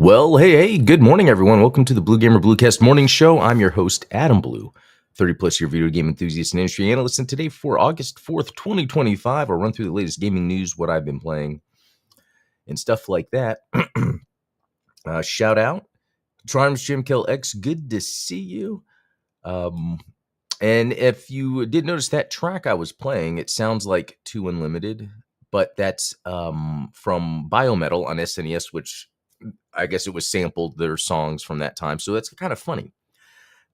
Well, hey, good morning, everyone. Welcome to the Blue Gamer Bluecast Morning Show. I'm your host, Adam Blue, 30 plus year video game enthusiast and industry analyst. And today, for August 4th, 2025, I'll run through the latest gaming news, what I've been playing, and stuff like that. Shout out, Triumphs Jim Kill X, good to see you. And if you did notice that track I was playing, it sounds like 2 Unlimited, but that's from Biometal on SNES, which I guess it was sampled their songs from that time. So that's kind of funny.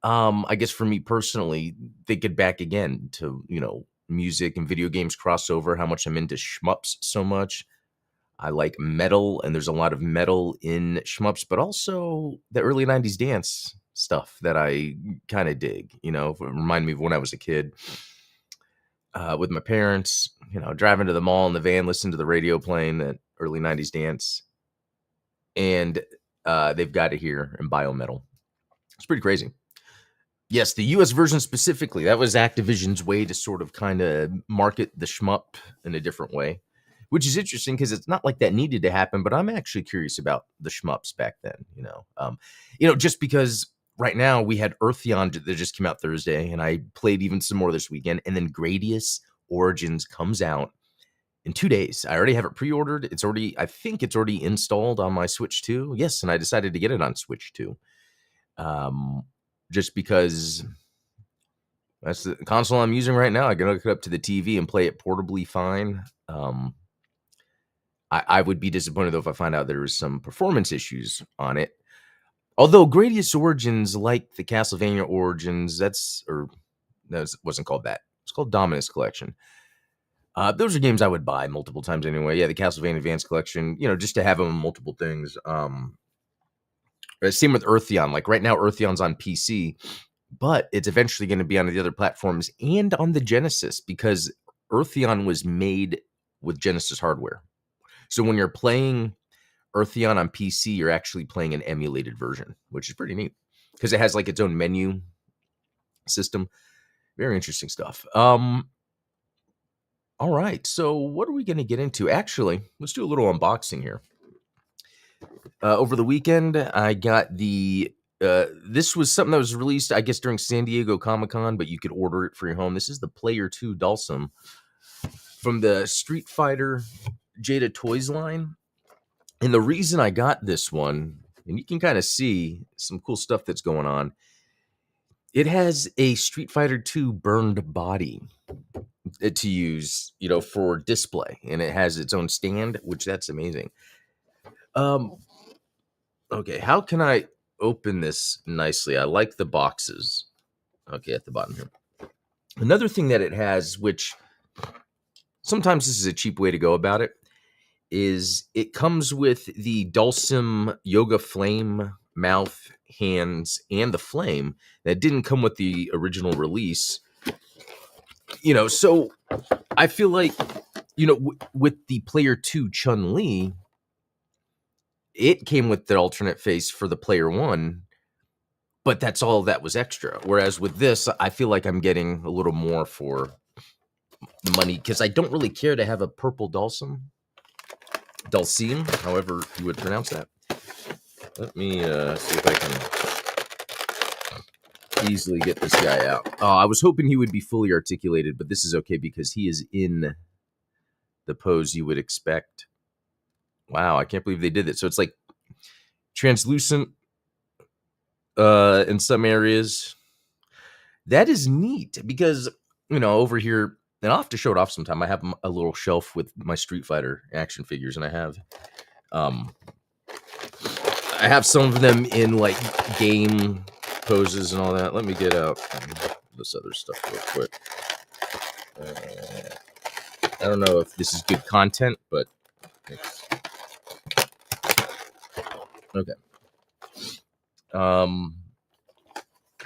I guess for me personally, thinking back again to, music and video games crossover, how much I'm into shmups so much. I like metal, and there's a lot of metal in shmups, but also the early 90s dance stuff that I kind of dig, remind me of when I was a kid with my parents, driving to the mall in the van, listening to the radio playing that early 90s dance. And they've got it here in Biometal. It's pretty crazy. Yes, the US version specifically, that was Activision's way to sort of kind of market the shmup in a different way, which is interesting because it's not like that needed to happen, but I'm actually curious about the shmups back then, just because right now we had Eartheon that just came out Thursday, and I played even some more this weekend, and then Gradius Origins comes out in 2 days. I already have it pre-ordered. I think it's already installed on my Switch 2. Yes, and I decided to get it on Switch 2. Just because that's the console I'm using right now. I can hook it up to the TV and play it portably fine. I would be disappointed, though, if I find out there was some performance issues on it. Although Gradius Origins, like the Castlevania Origins, wasn't called that. It's called Dominus Collection. Those are games I would buy multiple times anyway. Yeah, the Castlevania Advance Collection, just to have them on multiple things. Same with Eartheon. Like right now, Eartheon's on PC, but it's eventually going to be on the other platforms and on the Genesis because Eartheon was made with Genesis hardware. So when you're playing Eartheon on PC, you're actually playing an emulated version, which is pretty neat because it has like its own menu system. Very interesting stuff. All right, so what are we going to get into? Actually, let's do a little unboxing here. Over the weekend, I got this was something that was released, I guess, during San Diego Comic-Con, but you could order it for your home. This is the Player 2 Dulcim from the Street Fighter Jada Toys line. And the reason I got this one, and you can kind of see some cool stuff that's going on, it has a Street Fighter 2 burned body to use, for display. And it has its own stand, which that's amazing. Okay, how can I open this nicely? I like the boxes. Okay, at the bottom here. Another thing that it has, which sometimes this is a cheap way to go about it, is it comes with the Dulcim Yoga Flame mouth, hands, and the flame that didn't come with the original release. So I feel like, with the Player 2 Chun-Li, it came with the alternate face for the Player 1, but that's all that was extra. Whereas with this, I feel like I'm getting a little more for the money because I don't really care to have a purple Dulcim, however you would pronounce that. Let me see if I can easily get this guy out. Oh, I was hoping he would be fully articulated, but this is okay because he is in the pose you would expect. Wow, I can't believe they did it. So it's like translucent in some areas. That is neat because, over here, and I'll have to show it off sometime. I have a little shelf with my Street Fighter action figures, and I have some of them in like game poses and all that. Let me get out this other stuff real quick. I don't know if this is good content, but okay. I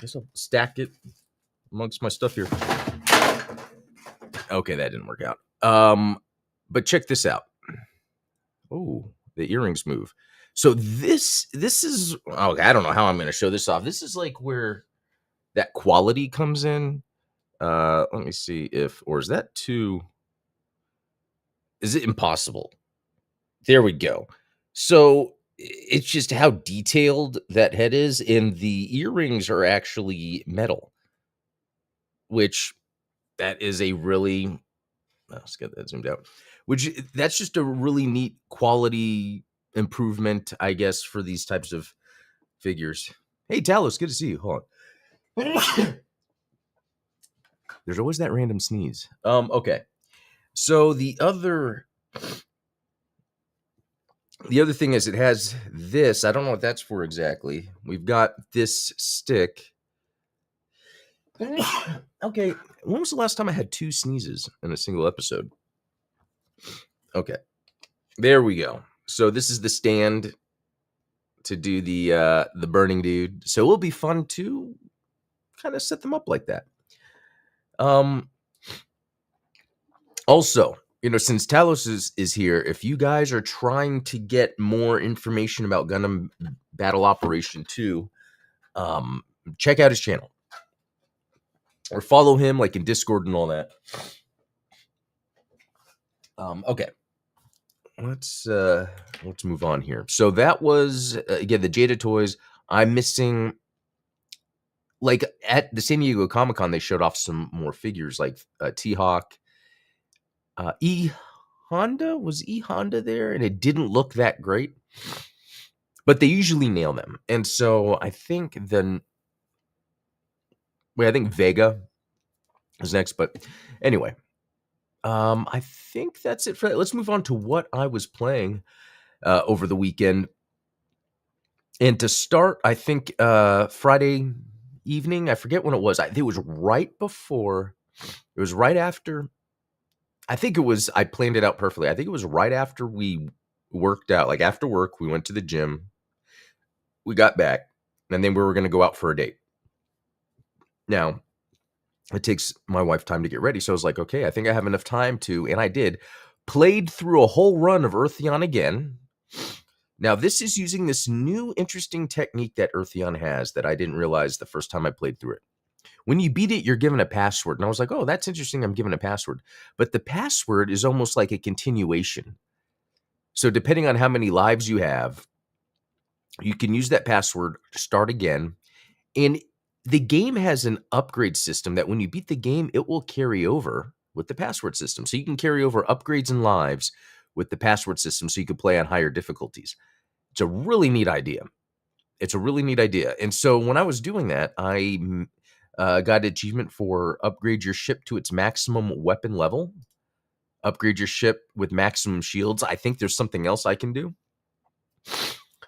guess I'll stack it amongst my stuff here. Okay, that didn't work out. But check this out. Oh, the earrings move. So this is okay. I don't know how I'm going to show this off. This is like where that quality comes in. Let me see or is that too? Is it impossible? There we go. So It's just how detailed that head is, and the earrings are actually metal, which that is a really let's get that zoomed out. Which that's just a really neat quality improvement, I guess, for these types of figures. Hey, Talos, good to see you. Hold on. There's always that random sneeze. Okay. So the other thing is it has this. I don't know what that's for exactly. We've got this stick. Okay. When was the last time I had 2 sneezes in a single episode? Okay. There we go. So this is the stand to do the burning dude. So it'll be fun to kind of set them up like that. Also, since Talos is here, if you guys are trying to get more information about Gundam Battle Operation 2, check out his channel. Or follow him like in Discord and all that. Okay. Let's move on here. So that was again the Jada toys. I'm missing like at the San Diego Comic-Con they showed off some more figures like T-Hawk, E Honda. Was E Honda there? And it didn't look that great. But they usually nail them. And so I think I think Vega is next, but anyway. I think that's it for that. Let's move on to what I was playing over the weekend. And to start, I think Friday evening, I forget when it was. It was right before, it was right after, I planned it out perfectly. I think it was right after we worked out, like after work, we went to the gym, we got back, and then we were going to go out for a date. Now, it takes my wife time to get ready. So I was like, okay, I think I have enough time to, and I did, played through a whole run of Eartheon again. Now, this is using this new interesting technique that Eartheon has that I didn't realize the first time I played through it. When you beat it, you're given a password. And I was like, oh, that's interesting. I'm given a password. But the password is almost like a continuation. So depending on how many lives you have, you can use that password to start again. And the game has an upgrade system that when you beat the game, it will carry over with the password system. So you can carry over upgrades and lives with the password system so you can play on higher difficulties. It's a really neat idea. And so when I was doing that, I got an achievement for upgrade your ship to its maximum weapon level, upgrade your ship with maximum shields. I think there's something else I can do.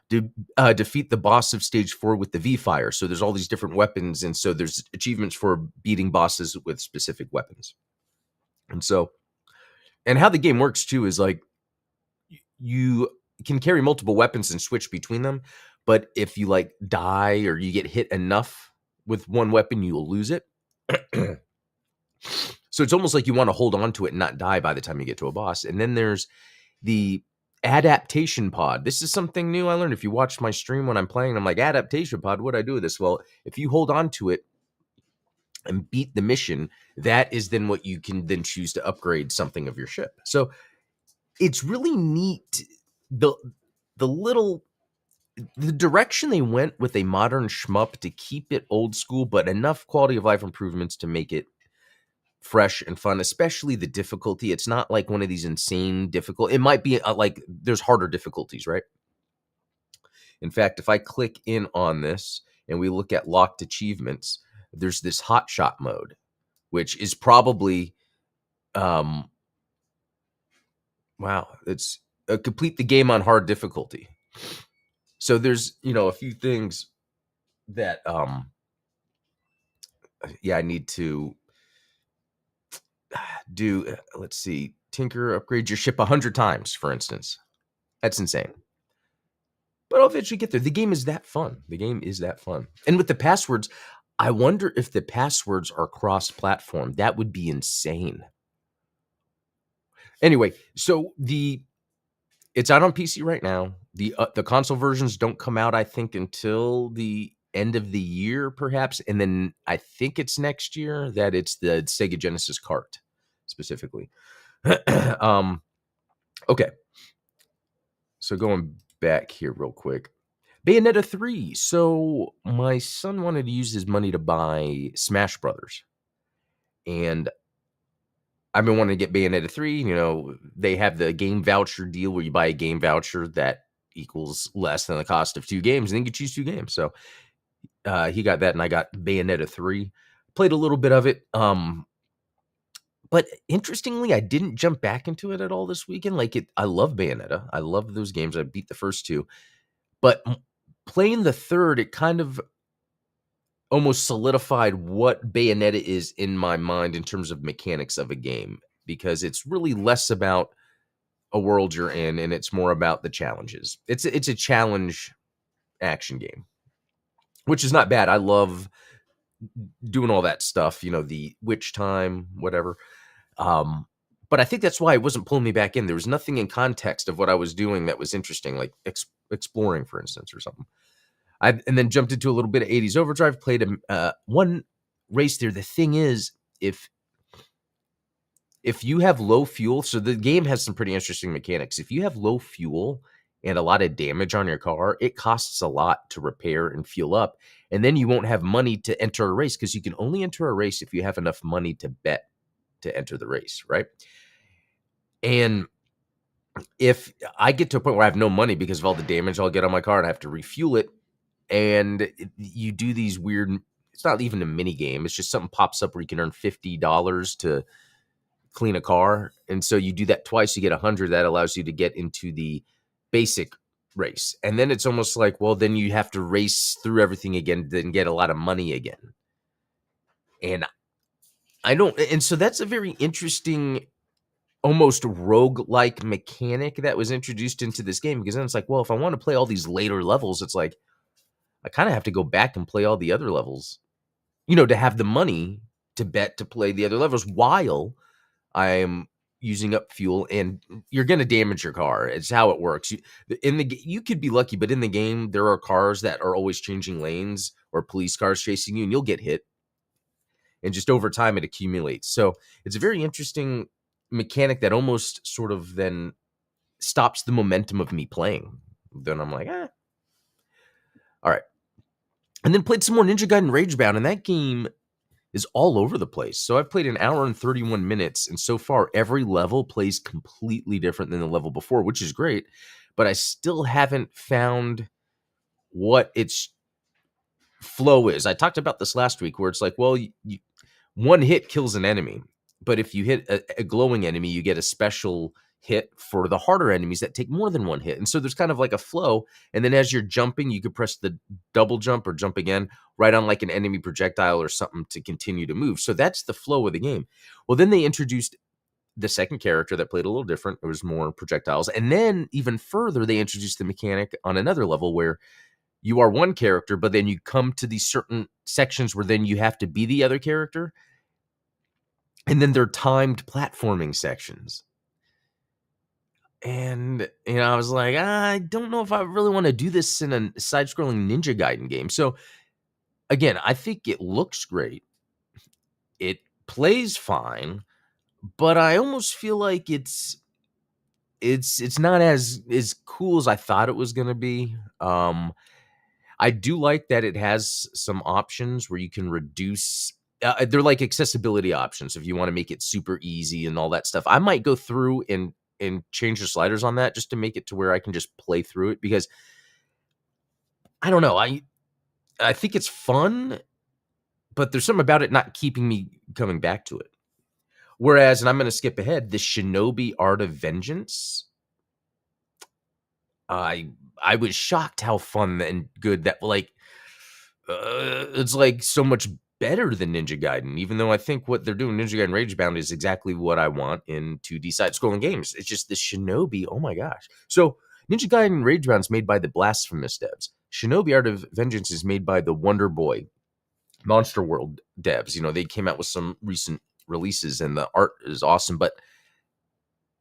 Defeat the boss of stage 4 with the V-Fire. So there's all these different weapons, and so there's achievements for beating bosses with specific weapons. And how the game works too is like you can carry multiple weapons and switch between them, but if you like die or you get hit enough with one weapon, you will lose it. So it's almost like you want to hold on to it and not die by the time you get to a boss. And then there's the adaptation pod. This is something new I learned. If you watch my stream when I'm playing, I'm like, adaptation pod, what do I do with this? Well, if you hold on to it and beat the mission, that is then what you can then choose to upgrade something of your ship. So it's really neat. The direction they went with a modern shmup to keep it old school, but enough quality of life improvements to make it fresh and fun, especially the difficulty. It's not like one of these insane difficult. It might be like there's harder difficulties, right? In fact, if I click in on this and we look at locked achievements, there's this hotshot mode, which is probably, wow, it's complete the game on hard difficulty. So there's, a few things that, I need to do. Let's see, tinker, upgrade your ship 100 times, for instance. That's insane. But I'll eventually get there. The game is that fun. And with the passwords, I wonder if the passwords are cross-platform. That would be insane. Anyway, so it's out on PC right now. The console versions don't come out, I think, until the end of the year, perhaps. And then I think it's next year that it's the Sega Genesis cart, specifically. Okay. So going back here real quick. Bayonetta 3. So my son wanted to use his money to buy Smash Brothers. And I've been wanting to get Bayonetta 3. They have the game voucher deal where you buy a game voucher that equals less than the cost of 2 games, and then you can choose 2 games. So he got that, and I got Bayonetta 3. Played a little bit of it. But interestingly, I didn't jump back into it at all this weekend. I love Bayonetta. I love those games. I beat the first 2. But playing the third, it kind of almost solidified what Bayonetta is in my mind in terms of mechanics of a game, because it's really less about a world you're in and it's more about the challenges. It's a challenge action game, which is not bad. I love doing all that stuff, the witch time, whatever. But I think that's why it wasn't pulling me back in. There was nothing in context of what I was doing that was interesting, like exploring, for instance, or something. And then jumped into a little bit of 80s Overdrive, played one race there. The thing is, if you have low fuel, so the game has some pretty interesting mechanics. If you have low fuel and a lot of damage on your car, it costs a lot to repair and fuel up. And then you won't have money to enter a race, because you can only enter a race if you have enough money to bet to enter the race, right? And if I get to a point where I have no money because of all the damage I'll get on my car and I have to refuel it, and you do these weird, it's not even a mini game, it's just something pops up where you can earn $50 to clean a car. And so you do that twice, you get 100. That allows you to get into the basic race. And then it's almost like, well, then you have to race through everything again, then get a lot of money again. And so that's a very interesting, almost rogue-like mechanic that was introduced into this game, because then it's like, well, if I want to play all these later levels, it's like, I kind of have to go back and play all the other levels, to have the money to bet to play the other levels while I'm using up fuel, and you're going to damage your car. It's how it works. You could be lucky, but in the game, there are cars that are always changing lanes, or police cars chasing you, and you'll get hit. And just over time, it accumulates. So it's a very interesting mechanic that almost sort of then stops the momentum of me playing. Then I'm like, all right. And then played some more Ninja Gaiden Ragebound, and that game is all over the place. So I've played an hour and 31 minutes, and so far every level plays completely different than the level before, which is great, but I still haven't found what its flow is. I talked about this last week, where it's like, well, one hit kills an enemy, but if you hit a glowing enemy, you get a special hit for the harder enemies that take more than one hit. And so there's kind of like a flow. And then as you're jumping, you could press the double jump or jump again right on like an enemy projectile or something to continue to move. So that's the flow of the game. Well, then they introduced the second character that played a little different. It was more projectiles. And then even further, they introduced the mechanic on another level where you are one character, but then you come to these certain sections where then you have to be the other character. And then they're timed platforming sections. And, I was like, I don't know if I really want to do this in a side-scrolling Ninja Gaiden game. So, again, I think it looks great. It plays fine, but I almost feel like it's not as cool as I thought it was going to be. I do like that it has some options where you can reduce. They're like accessibility options if you want to make it super easy and all that stuff. I might go through and change the sliders on that just to make it to where I can just play through it, because I don't know. I think it's fun, but there's something about it not keeping me coming back to it. Whereas, and I'm going to skip ahead, the Shinobi Art of Vengeance, I was shocked how fun and good that, like, it's like so much better than Ninja Gaiden, even though I think what they're doing Ninja Gaiden Ragebound is exactly what I want in 2D side-scrolling games. It's just the Shinobi, oh my gosh. So Ninja Gaiden Ragebound is made by the Blasphemous devs. Shinobi Art of Vengeance is made by the Wonder Boy Monster World devs. They came out with some recent releases and the art is awesome, but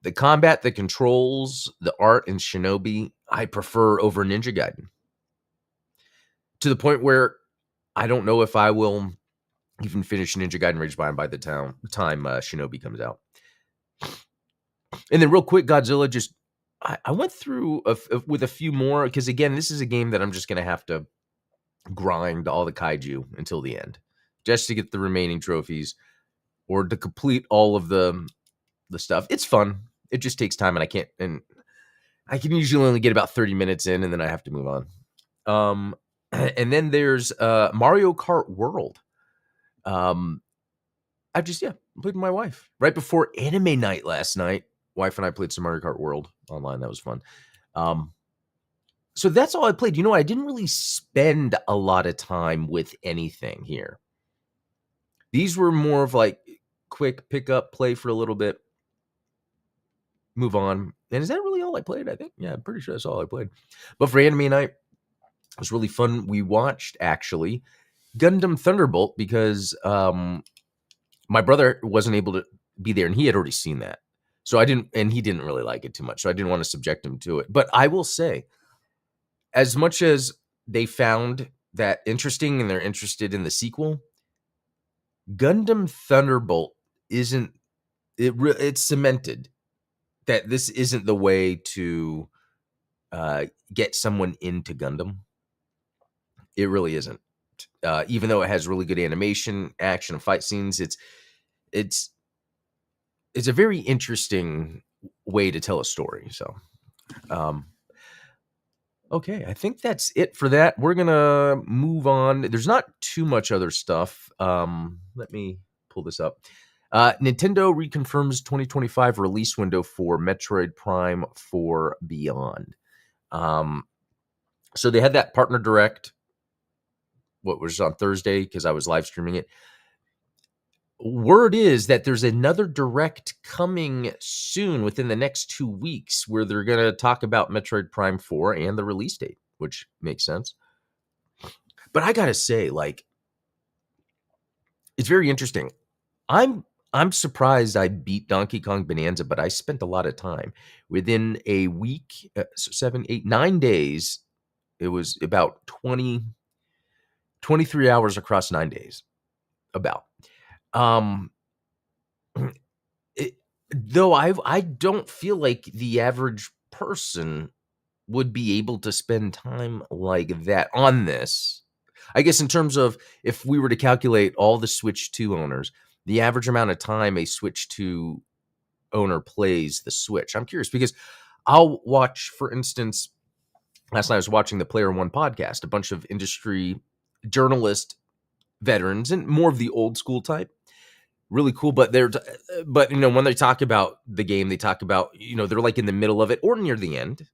the combat, the controls, the art in Shinobi, I prefer over Ninja Gaiden. To the point where I don't know if I will even finish Ninja Gaiden Ragebound by the time Shinobi comes out. And then real quick, Godzilla, just I went through with a few more because again, this is a game that I'm just gonna have to grind all the kaiju until the end, just to get the remaining trophies or to complete all of the stuff. It's fun. It just takes time, and I can usually only get about 30 minutes in, and then I have to move on. And then there's Mario Kart World. I just played with my wife right before anime night last night. Wife and I played some Mario Kart World online. That was fun. So that's all I played. I didn't really spend a lot of time with anything here. These were more of like quick pick up, play for a little bit, move on. And is that really all I played? I think, I'm pretty sure that's all I played. But for anime night, it was really fun. We watched actually Gundam Thunderbolt because my brother wasn't able to be there and he had already seen that. So he didn't really like it too much. So I didn't want to subject him to it. But I will say, as much as they found that interesting and they're interested in the sequel, Gundam Thunderbolt it's cemented that this isn't the way to get someone into Gundam. It really isn't. Even though it has really good animation, action, and fight scenes, it's a very interesting way to tell a story. So, okay, I think that's it for that. We're gonna move on. There's not too much other stuff. Let me pull this up. Nintendo reconfirms 2025 release window for Metroid Prime 4 Beyond. So they had that partner direct. What was on Thursday because I was live streaming it. Word is that there's another direct coming soon within the next 2 weeks where they're going to talk about Metroid Prime 4 and the release date, which makes sense. But I got to say, it's very interesting. I'm surprised I beat Donkey Kong Bonanza, but I spent a lot of time. Within a week, 7, 8, 9 days, it was about 23 hours across 9 days. Though I don't feel like the average person would be able to spend time like that on this. I guess in terms of if we were to calculate all the Switch 2 owners, the average amount of time a Switch 2 owner plays the Switch. I'm curious because I'll watch, for instance, last night I was watching the Player One podcast, a bunch of industry journalist veterans and more of the old school type. Really cool, but when they talk about the game, they talk about, they're like in the middle of it or near the end,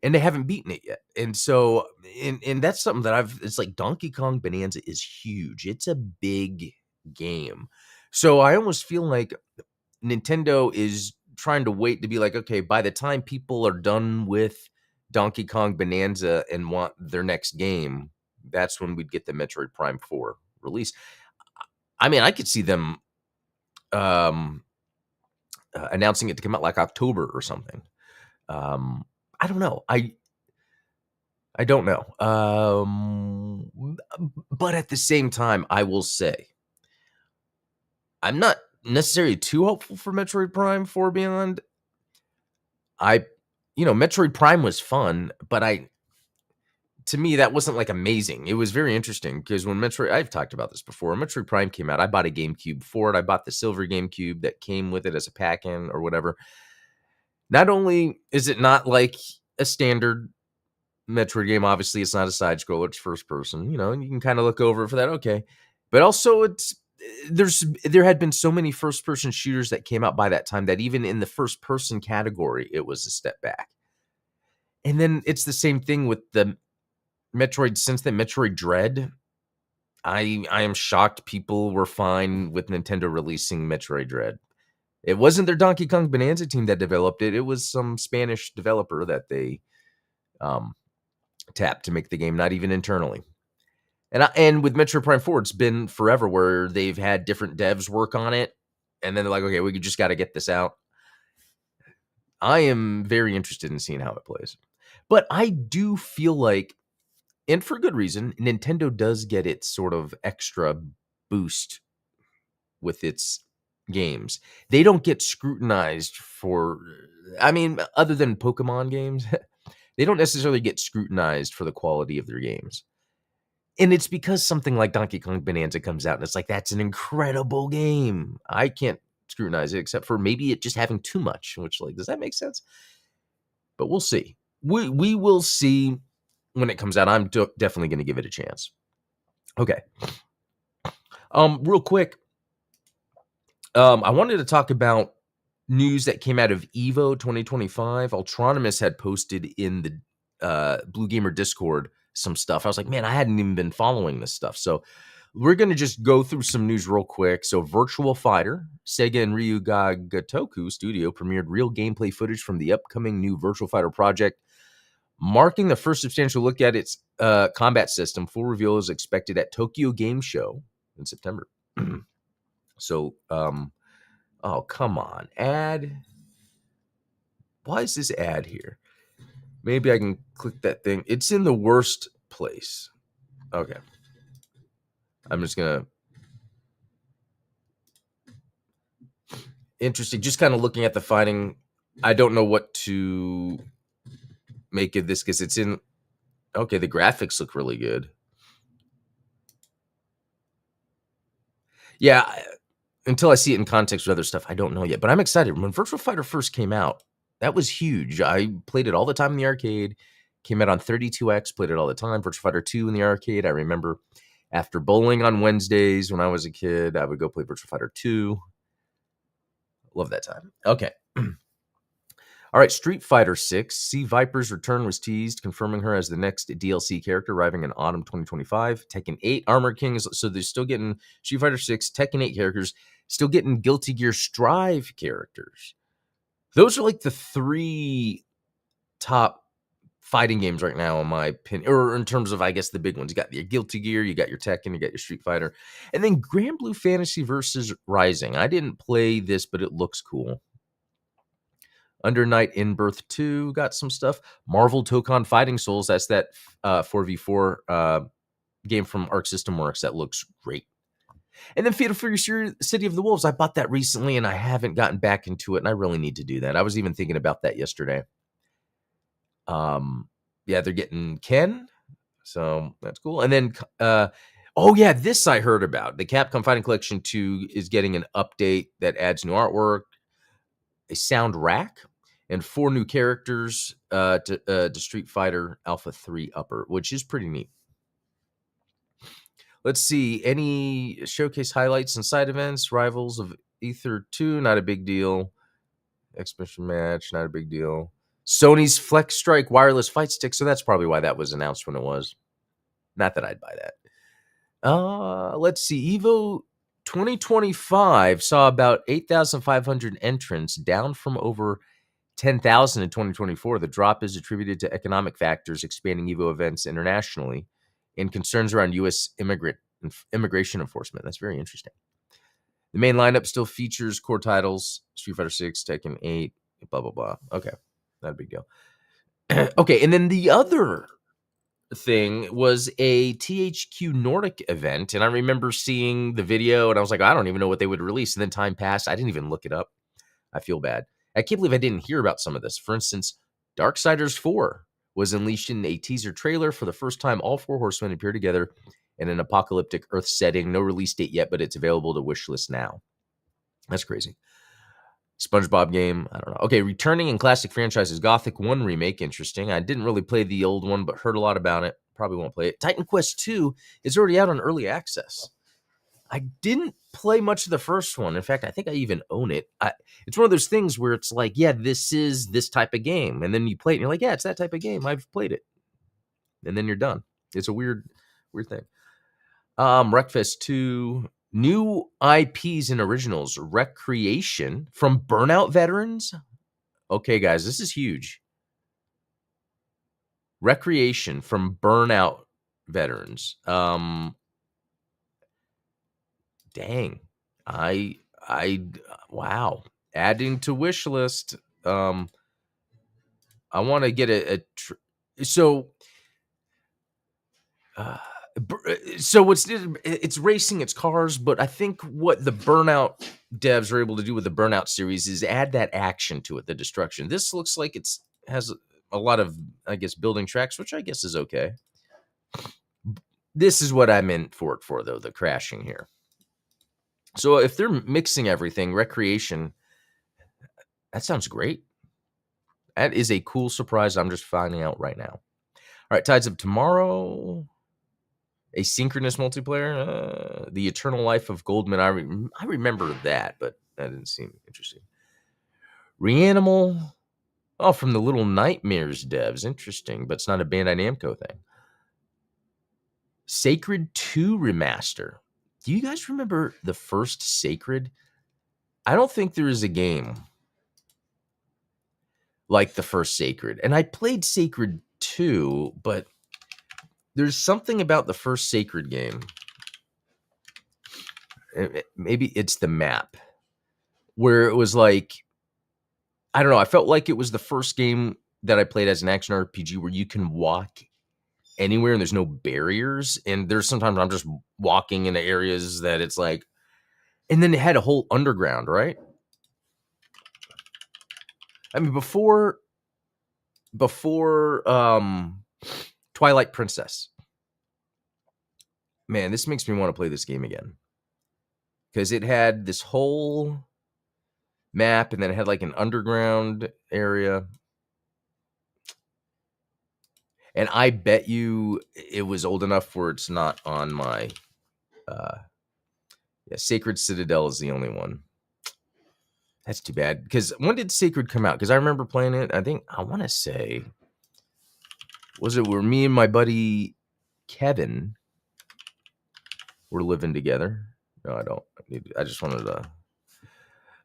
and they haven't beaten it yet. And so, and that's something that it's like Donkey Kong Bonanza is huge. It's a big game. So I almost feel like Nintendo is trying to wait to be like, okay, by the time people are done with Donkey Kong Bonanza and want their next game, that's when we'd get the Metroid Prime 4 release. I mean, I could see them announcing it to come out like October or something. I don't know. I don't know. But at the same time, I will say, I'm not necessarily too hopeful for Metroid Prime 4 Beyond. Metroid Prime was fun, but to me, that wasn't like amazing. It was very interesting because when I've talked about this before, when Metroid Prime came out, I bought a GameCube for it. I bought the silver GameCube that came with it as a pack-in or whatever. Not only is it not like a standard Metroid game, obviously it's not a side scroller, it's first person, and you can kind of look over it for that, okay. But also there had been so many first person shooters that came out by that time that even in the first person category, it was a step back. And then it's the same thing with the Metroid, since the Metroid Dread. I am shocked people were fine with Nintendo releasing Metroid Dread. It wasn't their Donkey Kong Bonanza team that developed it. It was some Spanish developer that they tapped to make the game, not even internally. And with Metroid Prime 4, it's been forever where they've had different devs work on it, and then they're like, okay, we just got to get this out. I am very interested in seeing how it plays. But I do feel like, and for good reason, Nintendo does get its sort of extra boost with its games. They don't get scrutinized for, I mean, other than Pokemon games, they don't necessarily get scrutinized for the quality of their games. And it's because something like Donkey Kong Bonanza comes out and it's like, that's an incredible game. I can't scrutinize it except for maybe it just having too much, which, like, does that make sense? But we'll see. We will see when it comes out. I'm definitely going to give it a chance. Okay. Real quick, I wanted to talk about news that came out of Evo 2025. Ultronomus had posted in the Blue Gamer Discord some stuff. I was like, man, I hadn't even been following this stuff. So we're going to just go through some news real quick. So Virtual Fighter, Sega and Ryu Ga Gotoku Studio premiered real gameplay footage from the upcoming new Virtual Fighter project, marking the first substantial look at its combat system. Full reveal is expected at Tokyo Game Show in September. So, oh, come on. Ad. Why is this ad here? Maybe I can click that thing. It's in the worst place. Okay. I'm just going to. Interesting. Just kind of looking at the fighting. I don't know what to make of this because it's in. Okay, the graphics look really good. Yeah. Until I see it in context with other stuff, I don't know yet. But I'm excited. When Virtual Fighter first came out, that was huge. I played it all the time in the arcade. Came out on 32X, played it all the time. Virtual Fighter 2 in the arcade. I remember after bowling on Wednesdays when I was a kid, I would go play Virtual Fighter 2. Love that time. Okay. All right, Street Fighter 6. Sea Viper's return was teased, confirming her as the next DLC character arriving in autumn 2025. Tekken 8, Armor Kings. So they're still getting Street Fighter 6, Tekken 8 characters, still getting Guilty Gear Strive characters. Those are like the three top fighting games right now, in my opinion, or in terms of, I guess, the big ones. You got your Guilty Gear, you got your Tekken, you got your Street Fighter, and then Grand Blue Fantasy versus Rising. I didn't play this, but it looks cool. Under Night in Birth 2 got some stuff. Marvel Tokon Fighting Souls, that's that 4v4 game from Arc System Works that looks great. And then Fatal Fury City of the Wolves, I bought that recently and I haven't gotten back into it, and I really need to do that. I was even thinking about that yesterday. Yeah, they're getting Ken, so that's cool. And then oh yeah, this I heard about. The Capcom Fighting Collection 2 is getting an update that adds new artwork, a sound rack, and 4 new characters to Street Fighter Alpha 3 Upper, which is pretty neat. Let's see, any showcase highlights and side events. Rivals of Ether 2, not a big deal. Exhibition match, not a big deal. Sony's Flex Strike wireless fight stick, so that's probably why that was announced when it was. Not that I'd buy that. Let's see, Evo 2025 saw about 8,500 entrants, down from over 10,000 in 2024. The drop is attributed to economic factors, expanding Evo events internationally, and concerns around U.S. immigration enforcement. That's very interesting. The main lineup still features core titles: Street Fighter 6, Tekken 8, blah, blah, blah. Okay, not a big deal. Okay, and then the other thing was a THQ Nordic event, and I remember seeing the video, and I was like, I don't even know what they would release, and then time passed. I didn't even look it up. I feel bad. I can't believe I didn't hear about some of this. For instance, Darksiders 4 was unleashed in a teaser trailer. For the first time, all 4 horsemen appear together in an apocalyptic Earth setting. No release date yet, but it's available to wishlist now. That's crazy. SpongeBob game, I don't know. Okay, returning in classic franchises, Gothic 1 remake, interesting. I didn't really play the old one, but heard a lot about it. Probably won't play it. Titan Quest 2 is already out on early access. I didn't play much of the first one. In fact, I think I even own it. It's one of those things where it's like, yeah, this is this type of game. And then you play it and you're like, yeah, it's that type of game. I've played it. And then you're done. It's a weird thing. Wreckfest 2, new IPs and originals. Recreation from Burnout veterans. Okay, guys, this is huge. Recreation from Burnout veterans. Dang. Wow. Adding to wish list. I want to get so So it's racing, it's cars, but I think what the Burnout devs are able to do with the Burnout series is add that action to it, the destruction. This looks like it's has a lot of, I guess, building tracks, which I guess is okay. This is what I meant for it for, though, the crashing here. So if they're mixing everything, recreation, that sounds great. That is a cool surprise I'm just finding out right now. All right, Tides of Tomorrow, asynchronous multiplayer, The Eternal Life of Goldman. I remember that, but that didn't seem interesting. Reanimal, oh, from the Little Nightmares devs. Interesting, but it's not a Bandai Namco thing. Sacred 2 remaster. Do you guys remember the first Sacred? I don't think there is a game like the first Sacred. And I played Sacred 2, but there's something about the first Sacred game. Maybe it's the map where it was like, I don't know. I felt like it was the first game that I played as an action RPG where you can walk anywhere and there's no barriers. And there's sometimes I'm just walking into areas that it's like, and then it had a whole underground, right? I mean, before Twilight Princess, man, this makes me want to play this game again because it had this whole map and then it had like an underground area. And I bet you it was old enough where it's not on my Sacred Citadel is the only one. That's too bad. Because when did Sacred come out? Because I remember playing it. I want to say, was it where me and my buddy Kevin were living together? No, I don't. I just wanted to.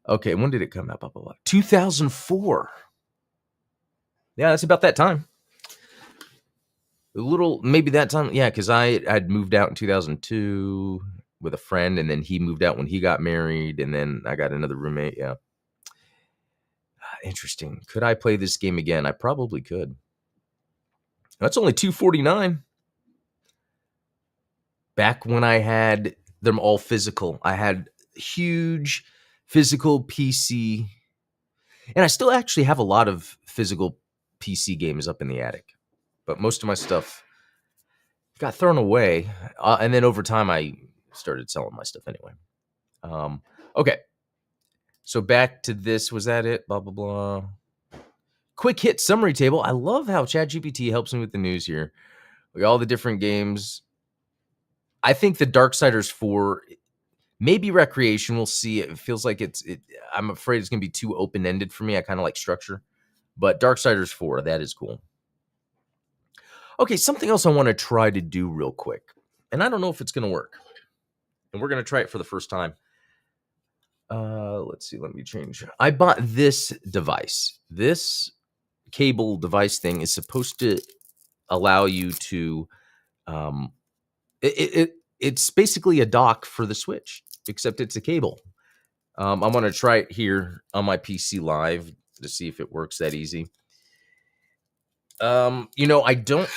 Okay, when did it come out? Blah, blah, blah. 2004. Yeah, that's about that time. A little, maybe that time. Yeah, because I'd moved out in 2002 with a friend, and then he moved out when he got married, and then I got another roommate. Yeah. Interesting. Could I play this game again? I probably could. That's only $249. Back when I had them all physical, I had huge physical PC, and I still actually have a lot of physical PC games up in the attic, but most of my stuff got thrown away, and then over time I started selling my stuff anyway. Okay, so back to this. Was that it? Blah blah blah. Quick hit summary table. I love how ChatGPT helps me with the news here. Like all the different games. I think the Darksiders 4, maybe Recreation. We'll see. It feels like I'm afraid it's going to be too open-ended for me. I kind of like structure. But Darksiders 4, that is cool. Okay, something else I want to try to do real quick. And I don't know if it's going to work. And we're going to try it for the first time. Let's see. Let me change. I bought this device. This cable device thing is supposed to allow you to it's basically a dock for the Switch, except it's a cable. I'm going to try it here on my PC live to see if it works that easy. I don't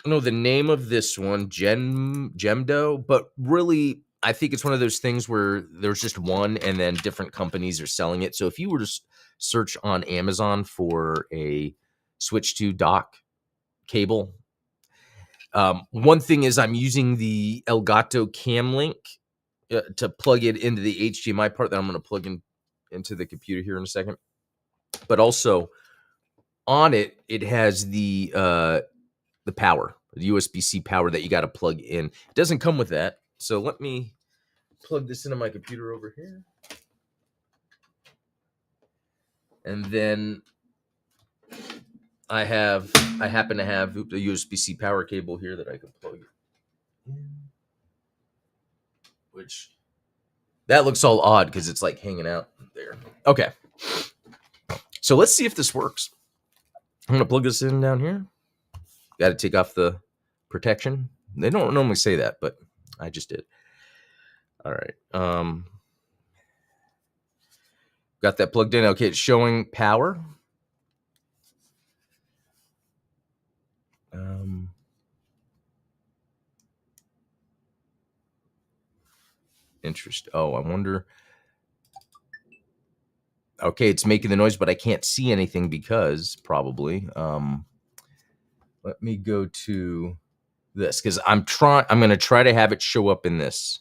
know the name of this one, Gemdo, but really I think it's one of those things where there's just one and then different companies are selling it. So if you were to search on Amazon for a Switch 2 dock cable, one thing is I'm using the Elgato Cam Link to plug it into the HDMI part that I'm going to plug into the computer here in a second. But also on it has the power, the USB-C power that you got to plug in. It doesn't come with that. So let me plug this into my computer over here. And then I happen to have a USB-C power cable here that I can plug in. Which that looks all odd because it's like hanging out there. Okay. So let's see if this works. I'm going to plug this in down here. Got to take off the protection. They don't normally say that, but I just did. All right. Got that plugged in. Okay, it's showing power. Interesting. Oh, I wonder. Okay, it's making the noise, but I can't see anything because probably. Let me go to this because I'm going to try to have it show up in this.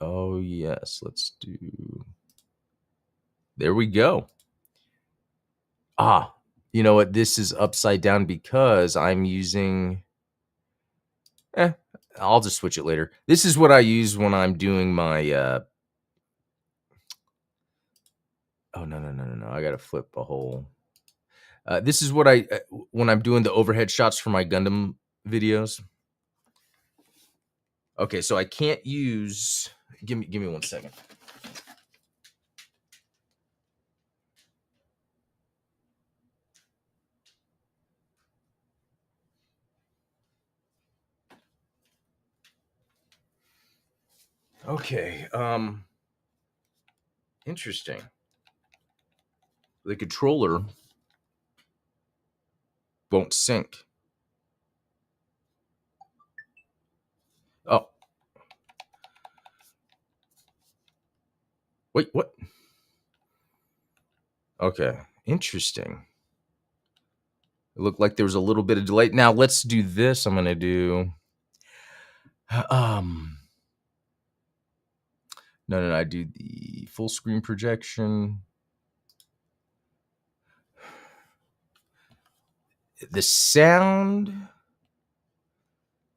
Oh yes, let's do. There we go. Ah, you know what? This is upside down because I'm using. I'll just switch it later. This is what I use when I'm doing my. Oh no! I gotta flip a whole. This is what I when I'm doing the overhead shots for my Gundam videos. Okay, so I can't use. Give me 1 second. Okay. Interesting. The controller won't sync. Oh. Wait, what? Okay. Interesting. It looked like there was a little bit of delay. Now let's do this. I'm gonna do no, I do the full screen projection. The sound,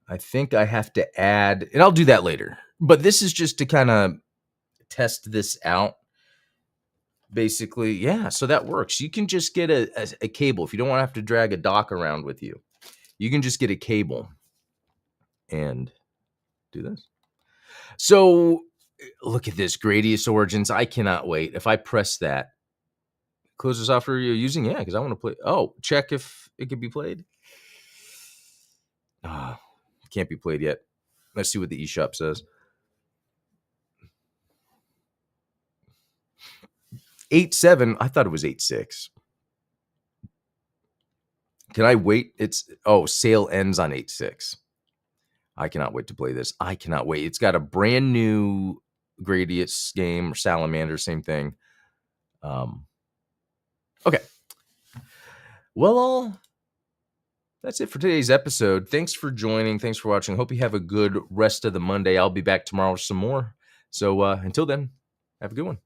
I think I have to add, and I'll do that later. But this is just to kind of test this out. Basically, yeah, so that works. You can just get a cable. If you don't want to have to drag a dock around with you, you can just get a cable and do this. So look at this, Gradius Origins. I cannot wait. If I press that, close the software you're using, yeah, because I want to play. Oh, check if it can be played. Can't be played yet. Let's see what the eShop says. 8.7. I thought it was 8.6. Can I wait? Sale ends on 8.6. I cannot wait to play this. I cannot wait. It's got a brand new Gradius game, or Salamander, same thing. Okay. Well, that's it for today's episode. Thanks for joining. Thanks for watching. Hope you have a good rest of the Monday. I'll be back tomorrow with some more. So until then, have a good one.